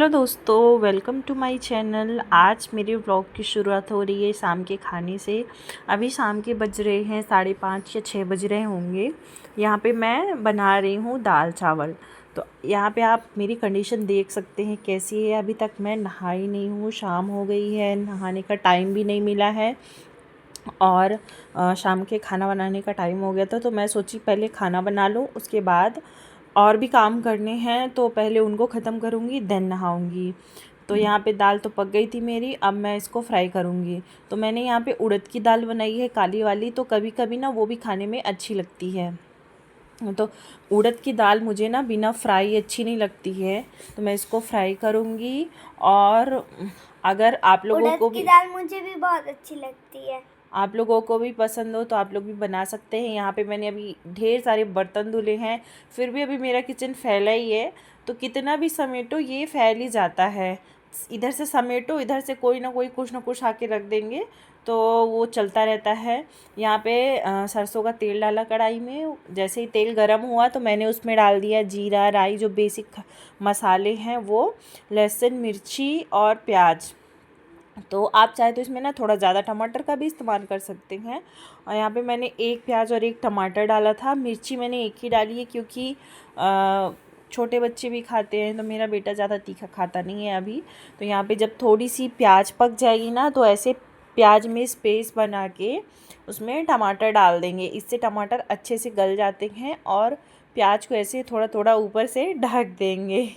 Hello दोस्तों, welcome to my channel. आज मेरे व्लॉग की शुरुआत हो रही है शाम के खाने से। अभी शाम के बज रहे हैं 5:30 या 6 बज रहे होंगे। यहाँ पे मैं बना रही हूँ दाल चावल। तो यहाँ पे आप मेरी कंडीशन देख सकते हैं कैसी है। अभी तक मैं नहाई नहीं हूँ, शाम हो गई है, नहाने का टाइम भी नहीं मिला है। और शाम के खाना बनाने का टाइम हो गया था, तो मैं सोची पहले खाना बना लूँ, उसके बाद और भी काम करने हैं तो पहले उनको ख़त्म करूँगी देन नहाऊँगी। तो यहाँ पे दाल तो पक गई थी मेरी, अब मैं इसको फ्राई करूँगी। तो मैंने यहाँ पे उड़द की दाल बनाई है, काली वाली। तो कभी कभी ना वो भी खाने में अच्छी लगती है। तो उड़द की दाल मुझे ना बिना फ्राई अच्छी नहीं लगती है, तो मैं इसको फ्राई करूँगी। और अगर आप लोगों उड़द को की भी दाल मुझे भी बहुत अच्छी लगती है। आप लोगों को भी पसंद हो तो आप लोग भी बना सकते हैं। यहाँ पे मैंने अभी ढेर सारे बर्तन धुले हैं, फिर भी अभी मेरा किचन फैला ही है। तो कितना भी समेटो ये फैल ही जाता है। इधर से समेटो, इधर से कोई ना कोई कुछ ना कुछ आके रख देंगे, तो वो चलता रहता है। यहाँ पे सरसों का तेल डाला कढ़ाई में। जैसे ही तेल गरम हुआ तो मैंने उसमें डाल दिया जीरा, राई, जो बेसिक मसाले हैं वो, लहसुन, मिर्ची और प्याज। तो आप चाहे तो इसमें ना थोड़ा ज़्यादा टमाटर का भी इस्तेमाल कर सकते हैं। और यहाँ पे मैंने एक प्याज और एक टमाटर डाला था। मिर्ची मैंने एक ही डाली है क्योंकि छोटे बच्चे भी खाते हैं, तो मेरा बेटा ज़्यादा तीखा खाता नहीं है अभी। तो यहाँ पे जब थोड़ी सी प्याज पक जाएगी ना, तो ऐसे प्याज में स्पेस बना के उसमें टमाटर डाल देंगे। इससे टमाटर अच्छे से गल जाते हैं। और प्याज को ऐसे थोड़ा थोड़ा ऊपर से ढक देंगे।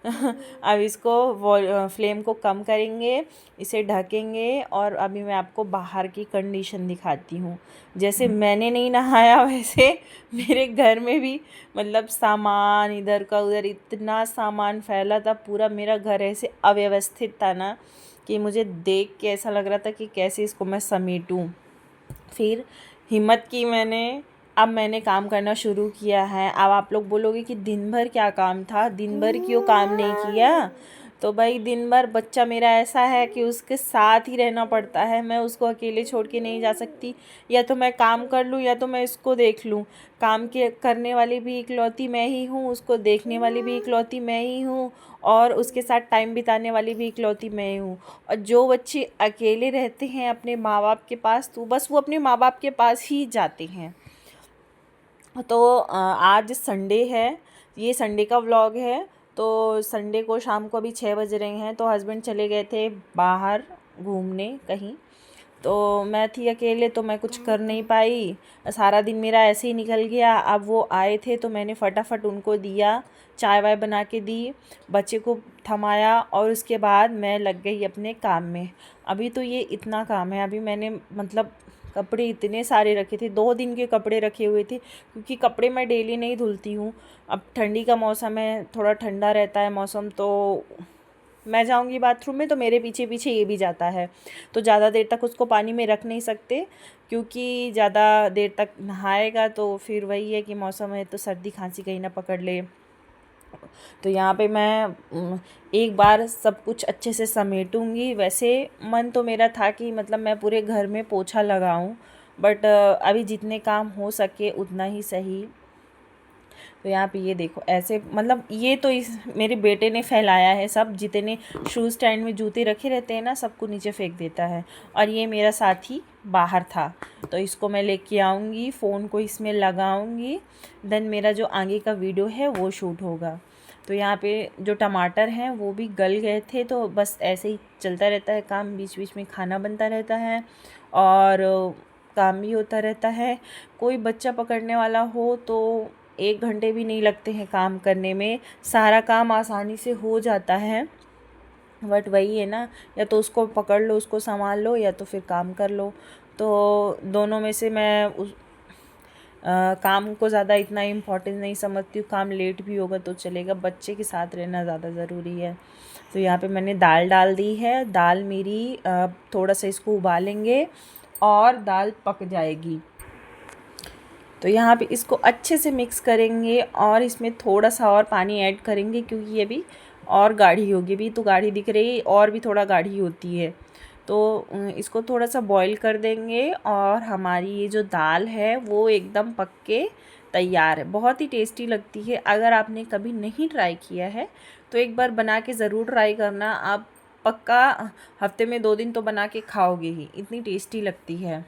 अब इसको फ्लेम को कम करेंगे, इसे ढकेंगे। और अभी मैं आपको बाहर की कंडीशन दिखाती हूँ। जैसे मैंने नहीं नहाया वैसे मेरे घर में भी मतलब सामान इधर का उधर, इतना सामान फैला था। पूरा मेरा घर ऐसे अव्यवस्थित था ना कि मुझे देख के ऐसा लग रहा था कि कैसे इसको मैं समेटूँ। फिर हिम्मत की मैंने, अब मैंने काम करना शुरू किया है। अब आप लोग बोलोगे कि दिन भर क्या काम था, दिन भर क्यों काम नहीं किया? तो भाई दिन भर बच्चा मेरा ऐसा है कि उसके साथ ही रहना पड़ता है। मैं उसको अकेले छोड़ के नहीं जा सकती। या तो मैं काम कर लूँ या तो मैं इसको देख लूँ। काम के करने वाली भी इकलौती मैं ही हूँ, उसको देखने वाली भी इकलौती मैं ही हूँ, और उसके साथ टाइम बिताने वाली भी इकलौती मैं ही हूँ। और जो बच्चे अकेले रहते हैं अपने माँ बाप के पास, तो बस वो अपने माँ बाप के पास ही जाते हैं। तो आज संडे है, ये संडे का व्लॉग है। तो संडे को शाम को अभी 6 बज रहे हैं, तो हस्बैंड चले गए थे बाहर घूमने कहीं। तो मैं थी अकेले, तो मैं कुछ कर नहीं पाई। सारा दिन मेरा ऐसे ही निकल गया। अब वो आए थे तो मैंने फटाफट उनको दिया, चाय वाय बना के दी, बच्चे को थमाया, और उसके बाद मैं लग गई अपने काम में। अभी तो ये इतना काम है। अभी मैंने मतलब कपड़े इतने सारे रखे थे, 2 दिन के कपड़े रखे हुए थे, क्योंकि कपड़े मैं डेली नहीं धुलती हूँ। अब ठंडी का मौसम है, थोड़ा ठंडा रहता है मौसम, तो मैं जाऊंगी बाथरूम में तो मेरे पीछे पीछे ये भी जाता है। तो ज़्यादा देर तक उसको पानी में रख नहीं सकते, क्योंकि ज़्यादा देर तक नहाएगा तो फिर वही है कि मौसम है तो सर्दी खांसी कहीं ना पकड़ ले। तो यहाँ पे मैं एक बार सब कुछ अच्छे से समेटूंगी। वैसे मन तो मेरा था कि मतलब मैं पूरे घर में पोछा लगाऊं, बट अभी जितने काम हो सके उतना ही सही। तो यहाँ पे ये देखो ऐसे, मतलब ये तो इस मेरे बेटे ने फैलाया है सब। जितने शूज़ स्टैंड में जूते रखे रहते हैं ना, सबको नीचे फेंक देता है। और ये मेरा साथी बाहर था, तो इसको मैं लेके आऊँगी, फ़ोन को इसमें लगाऊँगी, देन मेरा जो आगे का वीडियो है वो शूट होगा। तो यहाँ पे जो टमाटर हैं वो भी गल गए थे। तो बस ऐसे ही चलता रहता है काम, बीच बीच में खाना बनता रहता है और काम भी होता रहता है। कोई बच्चा पकड़ने वाला हो तो 1 घंटे भी नहीं लगते हैं काम करने में, सारा काम आसानी से हो जाता है। बट वही है ना, या तो उसको पकड़ लो, उसको संभाल लो, या तो फिर काम कर लो। तो दोनों में से मैं काम को ज़्यादा इतना इम्पोर्टेंट नहीं समझती हूँ। काम लेट भी होगा तो चलेगा, बच्चे के साथ रहना ज़्यादा ज़रूरी है। तो यहाँ पे मैंने दाल डाल दी है। दाल मेरी थोड़ा सा इसको उबालेंगे और दाल पक जाएगी। तो यहाँ पे इसको अच्छे से मिक्स करेंगे और इसमें थोड़ा सा और पानी ऐड करेंगे, क्योंकि ये भी और गाढ़ी होगी। भी तो गाढ़ी दिख रही है, और भी थोड़ा गाढ़ी होती है। तो इसको थोड़ा सा बॉईल कर देंगे और हमारी ये जो दाल है वो एकदम पक के तैयार है। बहुत ही टेस्टी लगती है। अगर आपने कभी नहीं ट्राई किया है तो एक बार बना के ज़रूर ट्राई करना, आप पक्का हफ्ते में 2 दिन तो बना के खाओगे ही, इतनी टेस्टी लगती है।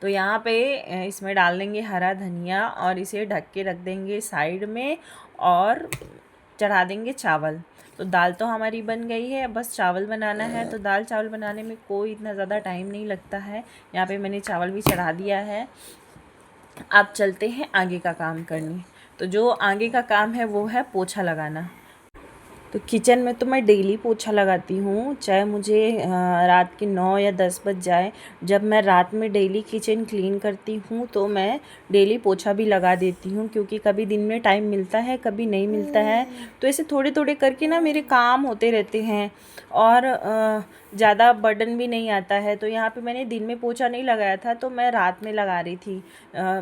तो यहाँ पे इसमें डाल देंगे हरा धनिया और इसे ढक के रख देंगे साइड में, और चढ़ा देंगे चावल। तो दाल तो हमारी बन गई है, बस चावल बनाना है। तो दाल चावल बनाने में कोई इतना ज़्यादा टाइम नहीं लगता है। यहाँ पे मैंने चावल भी चढ़ा दिया है। अब चलते हैं आगे का काम करने। तो जो आगे का काम है वो है पोछा लगाना। तो किचन में तो मैं डेली पोछा लगाती हूँ, चाहे मुझे रात के 9 या 10 बज जाए। जब मैं रात में डेली किचन क्लीन करती हूँ तो मैं डेली पोछा भी लगा देती हूँ, क्योंकि कभी दिन में टाइम मिलता है, कभी नहीं मिलता है। तो ऐसे थोड़े थोड़े करके ना मेरे काम होते रहते हैं, और ज़्यादा बर्डन भी नहीं आता है। तो यहाँ पे मैंने दिन में पोछा नहीं लगाया था, तो मैं रात में लगा रही थी।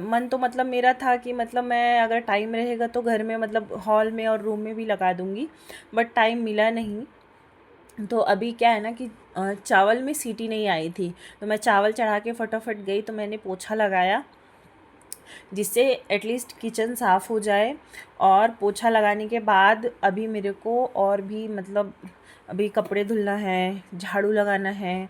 मन तो मतलब मेरा था कि मतलब मैं अगर टाइम रहेगा तो घर में मतलब हॉल में और रूम में भी लगा दूँगी, बट टाइम मिला नहीं। तो अभी क्या है ना कि चावल में सीटी नहीं आई थी, तो मैं चावल चढ़ा के फटाफट गई, तो मैंने पोछा लगाया, जिससे एटलीस्ट किचन साफ़ हो जाए। और पोछा लगाने के बाद अभी मेरे को और भी मतलब अभी कपड़े धुलना है, झाड़ू लगाना है।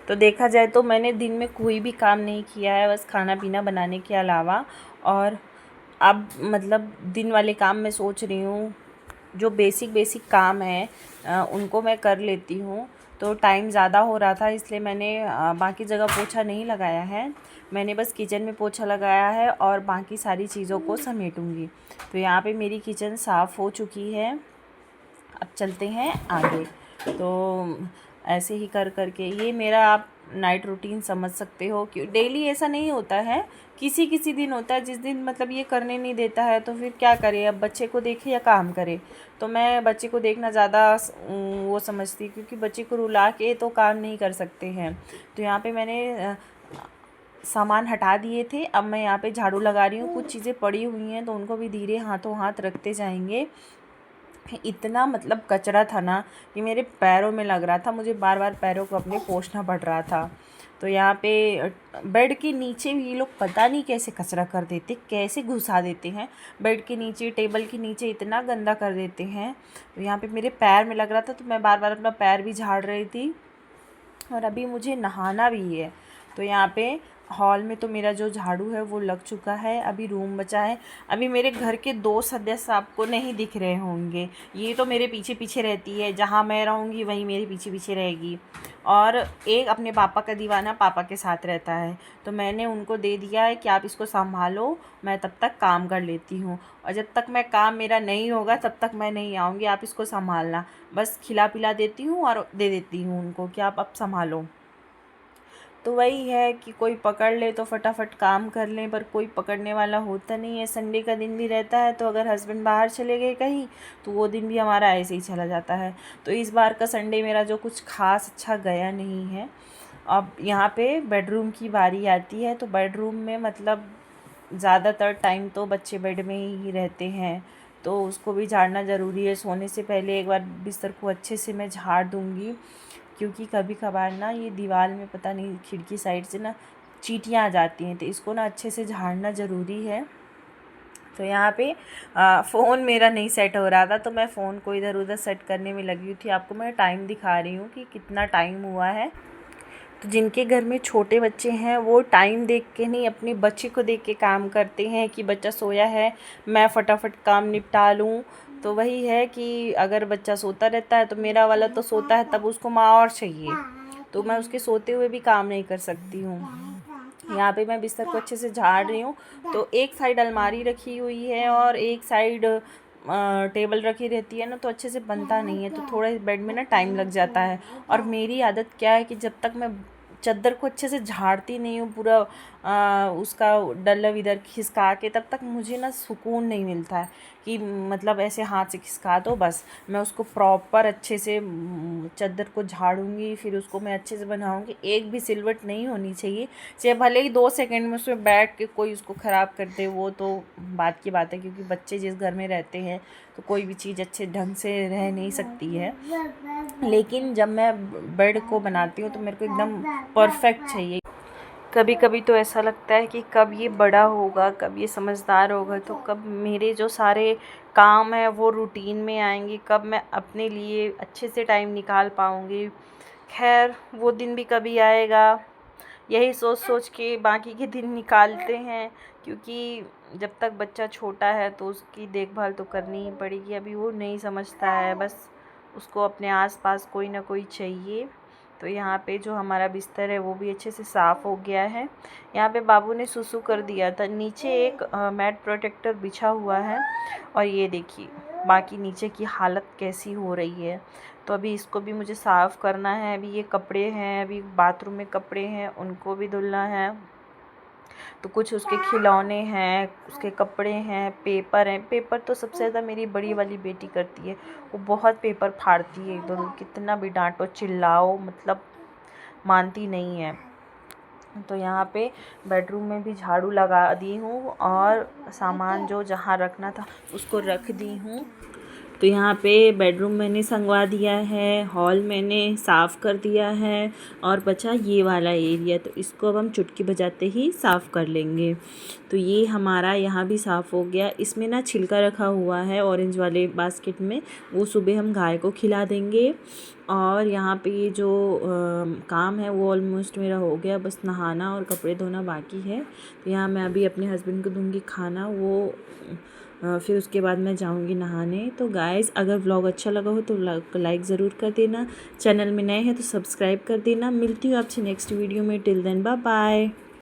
तो देखा जाए तो मैंने दिन में कोई भी काम नहीं किया है, बस खाना पीना बनाने के अलावा। और अब मतलब दिन वाले काम मैं सोच रही हूँ, जो बेसिक काम है उनको मैं कर लेती हूँ। तो टाइम ज़्यादा हो रहा था, इसलिए मैंने बाकी जगह पोछा नहीं लगाया है। मैंने बस किचन में पोछा लगाया है और बाकी सारी चीज़ों को समेटूँगी। तो यहाँ पे मेरी किचन साफ़ हो चुकी है। अब चलते हैं आगे। तो ऐसे ही कर करके ये मेरा आप नाइट रूटीन समझ सकते हो कि डेली ऐसा नहीं होता है, किसी किसी दिन होता है जिस दिन मतलब ये करने नहीं देता है, तो फिर क्या करें, अब बच्चे को देखे या काम करे। तो मैं बच्चे को देखना ज़्यादा वो समझती, क्योंकि बच्चे को रुला के तो काम नहीं कर सकते हैं। तो यहाँ पे मैंने सामान हटा दिए थे, अब मैं यहाँ पे झाड़ू लगा रही हूँ। कुछ चीज़ें पड़ी हुई हैं तो उनको भी धीरे हाथों हाथ रखते जाएंगे। इतना मतलब कचरा था ना कि मेरे पैरों में लग रहा था, मुझे बार बार पैरों को अपने पोंछना पड़ रहा था। तो यहाँ पे बेड के नीचे भी ये लोग पता नहीं कैसे कचरा कर देते, कैसे घुसा देते हैं। बेड के नीचे, टेबल के नीचे इतना गंदा कर देते हैं। तो यहाँ पे मेरे पैर में लग रहा था, तो मैं बार बार अपना पैर भी झाड़ रही थी। और अभी मुझे नहाना भी है। तो यहाँ पे हॉल में तो मेरा जो झाड़ू है वो लग चुका है, अभी रूम बचा है। अभी मेरे घर के 2 सदस्य आपको नहीं दिख रहे होंगे, ये तो मेरे पीछे पीछे रहती है, जहाँ मैं रहूँगी वहीं मेरे पीछे पीछे रहेगी। और एक अपने पापा का दीवाना पापा के साथ रहता है, तो मैंने उनको दे दिया है कि आप इसको संभालो, मैं तब तक काम कर लेती हूँ। और जब तक मैं काम मेरा नहीं होगा तब तक मैं नहीं आऊँगी, आप इसको संभालना। बस खिला पिला देती हूँ और दे देती हूँ उनको कि आप अब संभालो। तो वही है कि कोई पकड़ ले तो फटाफट काम कर लें, पर कोई पकड़ने वाला होता नहीं है। संडे का दिन भी रहता है, तो अगर हस्बैंड बाहर चले गए कहीं तो वो दिन भी हमारा ऐसे ही चला जाता है। तो इस बार का संडे मेरा जो कुछ खास अच्छा गया नहीं है। अब यहाँ पे बेडरूम की बारी आती है, तो बेडरूम में मतलब ज़्यादातर टाइम तो बच्चे बेड में ही रहते हैं, तो उसको भी झाड़ना ज़रूरी है। सोने से पहले एक बार बिस्तर को अच्छे से मैं झाड़ दूँगी, क्योंकि कभी कभार ना ये दीवार में पता नहीं खिड़की साइड से ना चींटियाँ आ जाती हैं, तो इसको ना अच्छे से झाड़ना ज़रूरी है। तो यहाँ पे फ़ोन मेरा नहीं सेट हो रहा था, तो मैं फ़ोन को इधर उधर सेट करने में लगी हुई थी। आपको मैं टाइम दिखा रही हूँ कि कितना टाइम हुआ है। तो जिनके घर में छोटे बच्चे हैं वो टाइम देख के नहीं, अपने बच्चे को देख के काम करते हैं कि बच्चा सोया है, मैं फटाफट काम निपटा लूँ। तो वही है कि अगर बच्चा सोता रहता है तो मेरा वाला तो सोता है, तब उसको माँ और चाहिए, तो मैं उसके सोते हुए भी काम नहीं कर सकती हूँ। यहाँ पे मैं बिस्तर को अच्छे से झाड़ रही हूँ। तो एक साइड अलमारी रखी हुई है और एक साइड टेबल रखी रहती है ना, तो अच्छे से बनता नहीं है, तो थोड़ा बेड में ना टाइम लग जाता है। और मेरी आदत क्या है कि जब तक मैं चादर को अच्छे से झाड़ती नहीं हूँ, पूरा उसका डल्ला इधर खिसका के, तब तक मुझे ना सुकून नहीं मिलता है कि मतलब ऐसे हाथ से खिसका दो बस। मैं उसको प्रॉपर अच्छे से चादर को झाड़ूंगी, फिर उसको मैं अच्छे से बनाऊंगी। एक भी सिलवट नहीं होनी चाहिए, चाहे भले ही 2 सेकंड में उसमें बैठ के कोई उसको ख़राब कर दे, वो तो बात की बात है, क्योंकि बच्चे जिस घर में रहते हैं तो कोई भी चीज़ अच्छे ढंग से रह नहीं सकती है। लेकिन जब मैं बेड को बनाती हूँ तो मेरे को एकदम परफेक्ट चाहिए। कभी कभी तो ऐसा लगता है कि कब ये बड़ा होगा, कब ये समझदार होगा, तो कब मेरे जो सारे काम है वो रूटीन में आएंगे, कब मैं अपने लिए अच्छे से टाइम निकाल पाऊँगी। खैर वो दिन भी कभी आएगा, यही सोच सोच के बाकी के दिन निकालते हैं, क्योंकि जब तक बच्चा छोटा है तो उसकी देखभाल तो करनी ही पड़ेगी। अभी वो नहीं समझता है, बस उसको अपने आसपास कोई ना कोई चाहिए। तो यहाँ पे जो हमारा बिस्तर है वो भी अच्छे से साफ़ हो गया है। यहाँ पे बाबू ने सुसु कर दिया था। नीचे एक मैट प्रोटेक्टर बिछा हुआ है और ये देखिए बाकी नीचे की हालत कैसी हो रही है। तो अभी इसको भी मुझे साफ़ करना है। अभी ये कपड़े हैं, अभी बाथरूम में कपड़े हैं, उनको भी धुलना है। तो कुछ उसके खिलौने हैं, उसके कपड़े हैं, पेपर हैं। पेपर तो सबसे ज़्यादा मेरी बड़ी वाली बेटी करती है, वो बहुत पेपर फाड़ती है इधर, कितना भी डांटो चिल्लाओ मतलब मानती नहीं है। तो यहाँ पे बेडरूम में भी झाड़ू लगा दी हूँ और सामान जो जहाँ रखना था उसको रख दी हूँ। तो यहाँ पे बेडरूम मैंने संगवा दिया है, हॉल मैंने साफ़ कर दिया है और बचा ये वाला एरिया, तो इसको अब हम चुटकी बजाते ही साफ़ कर लेंगे। तो ये हमारा यहाँ भी साफ़ हो गया। इसमें ना छिलका रखा हुआ है ऑरेंज वाले बास्केट में, वो सुबह हम गाय को खिला देंगे। और यहाँ पे ये जो काम है वो ऑलमोस्ट मेरा हो गया, बस नहाना और कपड़े धोना बाकी है। तो यहाँ मैं अभी अपने हस्बैंड को दूँगी खाना, वो फिर उसके बाद मैं जाऊंगी नहाने। तो गाइस अगर व्लॉग अच्छा लगा हो तो लाइक ज़रूर कर देना, चैनल में नए हैं तो सब्सक्राइब कर देना। मिलती हूँ आपसे नेक्स्ट वीडियो में, टिल देन बाय बाय।